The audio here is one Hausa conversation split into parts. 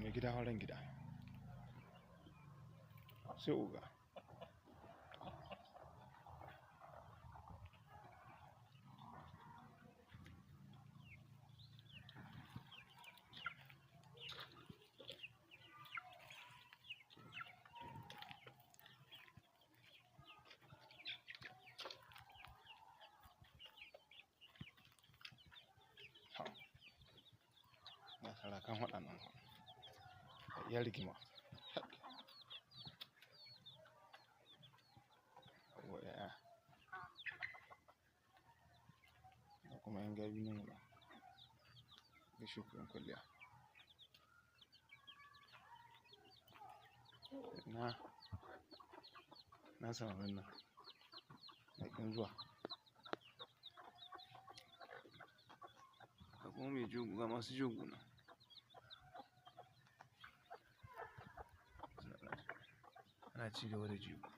mai gida horon gida sai oga. Na sarakan waɗannan ya rigima ya da kuma yan gabi nan da shukurin kwalliya na samarin nan bakin zuwa ga kuma mai jogu ga masu jogu nan ana ci gaba da jogu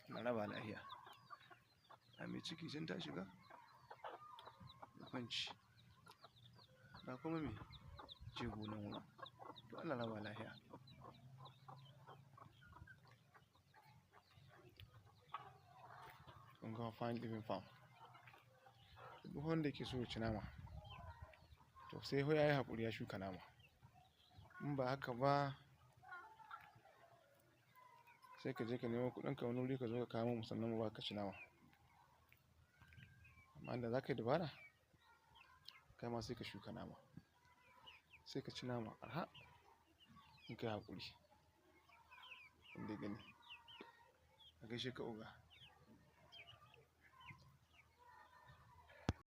na raba lahiya a mai ciki sun ta shiga da kwanci na kuma mai jogu nan wurin to Allah raba lahiya. Kun ga fine living farm duk wanda ke so ya ci nama to sai ya yi haƙuri ya shuka nama, in ba haka ba sai ka je ka nemo kuɗinka wani wuri ka zo ka kawo mu sannan mu baka ci nama. Amma da za ka yi dabara kai ma sai ka shuka nama sai ka ci nama arha in ka yi haƙuri. Kun dai gani a gaishe ka oga.